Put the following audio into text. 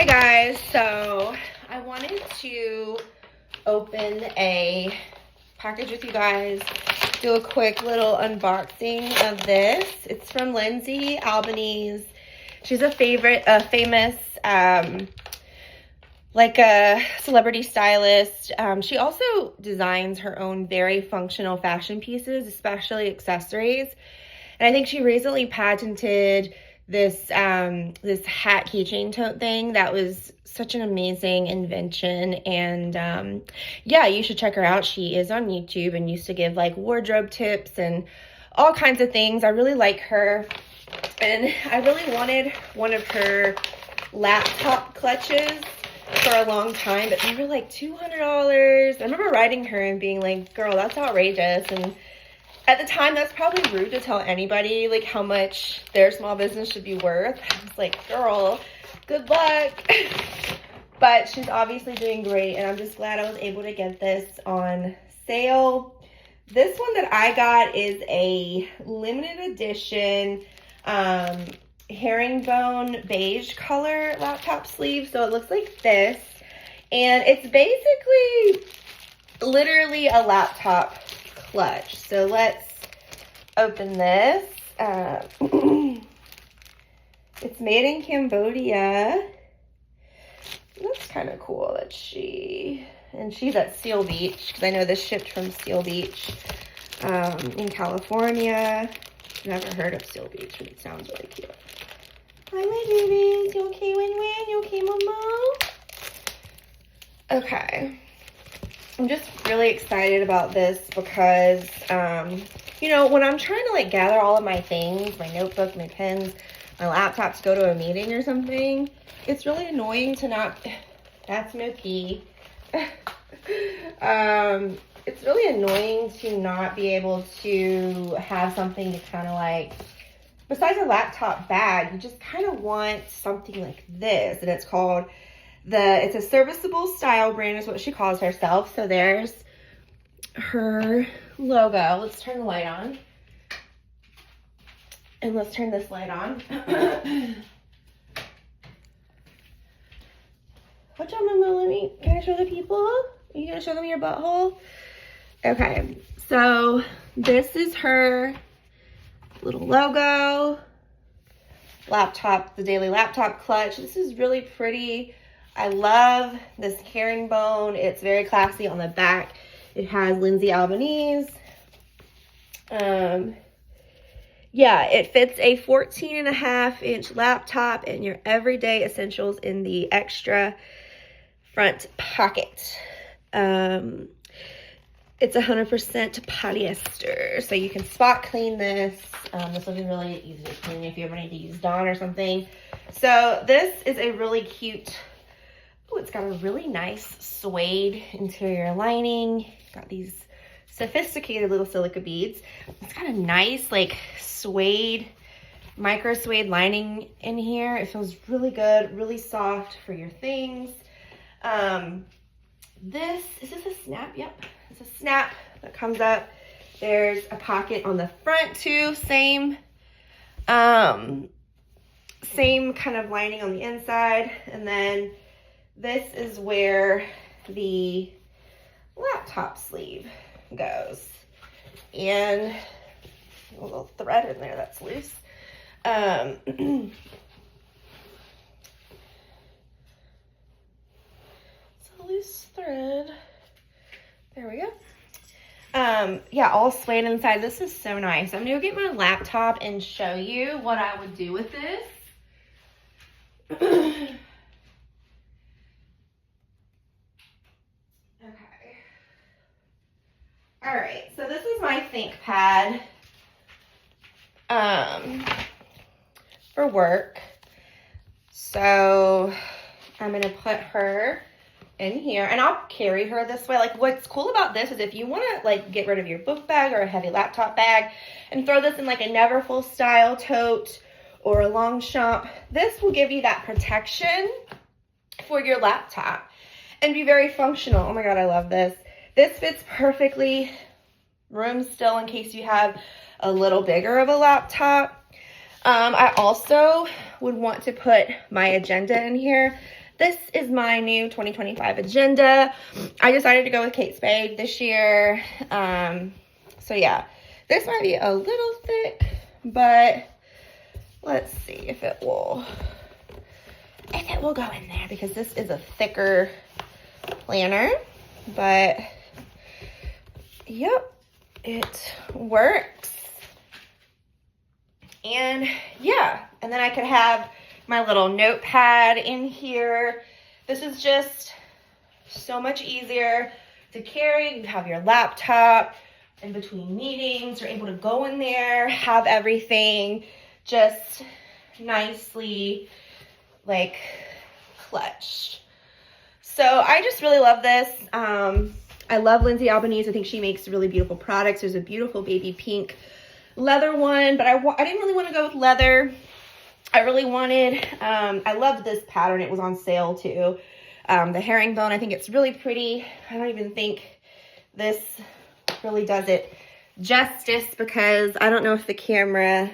Hey guys, so I wanted to open a package with you guys, do a quick little unboxing of this. It's from Lindsay, Albanese. She's a famous like a celebrity stylist. She also designs her own very functional fashion pieces, especially accessories. And I think she recently patented this this hat keychain tote thing that was such an amazing invention. And yeah, you should check her out. She is on YouTube and used to give like wardrobe tips and all kinds of things. I really like her, and I really wanted one of her laptop clutches for a long time, but they were like $200. I remember writing her and being like, girl, that's outrageous. And at the time, that's probably rude to tell anybody like how much their small business should be worth. I was like, girl, good luck. But she's obviously doing great, and I'm just glad I was able to get this on sale. This one that I got is a limited edition herringbone beige color laptop sleeve. So it looks like this, and it's basically literally a laptop clutch. So let's open this. It's made in Cambodia. That's kind of cool that she's at Seal Beach, because I know this shipped from Seal Beach in California. Never heard of Seal Beach, but it sounds really cute. Hi, my babies. You okay, Win-Win? You okay, Mama? Okay. I'm just really excited about this because, you know, when I'm trying to like gather all of my things, my notebook, my pens, my laptop to go to a meeting or something, it's really annoying to not, that's no pee. It's really annoying to not be able to have something to kind of like, besides a laptop bag, you just kind of want something like this. And it's called it's a serviceable style brand is what she calls herself. So there's her logo. Let's turn the light on. And let's turn this light on. Watch out, Mama. Can I show the people? Are you gonna show them your butthole? Okay, so this is her little logo. Laptop, the daily laptop clutch. This is really pretty. I love this herringbone. It's very classy on the back. It has Lindsay Albanese. Yeah, it fits a 14.5-inch laptop and your everyday essentials in the extra front pocket. It's 100% polyester, so you can spot clean this. This will be really easy to clean if you ever need to use Dawn or something. So this is a really cute, oh, it's got a really nice suede interior lining. Got these sophisticated little silica beads. It's got a nice like suede, micro suede lining in here. It feels really good, really soft for your things. Is this a snap? Yep, it's a snap that comes up. There's a pocket on the front too, same kind of lining on the inside. And then this is where the laptop sleeve goes. And a little thread in there that's loose. It's a loose thread. There we go. Yeah, all suede inside. This is so nice. I'm gonna go get my laptop and show you what I would do with this. Okay. All right, so this is my ThinkPad for work. So I'm gonna put her in here, and I'll carry her this way. Like, what's cool about this is if you want to like get rid of your book bag or a heavy laptop bag and throw this in like a Neverfull style tote or a Longchamp, this will give you that protection for your laptop and be very functional. Oh my god, I love this. This fits perfectly. Room still in case you have a little bigger of a laptop. I also would want to put my agenda in here. this is my new 2025 agenda. I decided to go with Kate Spade this year. So yeah, this might be a little thick, but let's see if it will go in there, because this is a thicker planner. But yep, it works. And yeah, and then I could have my little notepad in here. This is just so much easier to carry. You have your laptop in between meetings. You're able to go in there, have everything just nicely like clutched. So I just really love this. I love Lindsay Albanese. I think she makes really beautiful products. There's a beautiful baby pink leather one, but I didn't really want to go with leather. I really wanted, I loved this pattern. It was on sale too. The herringbone, I think it's really pretty. I don't even think this really does it justice, because I don't know if the camera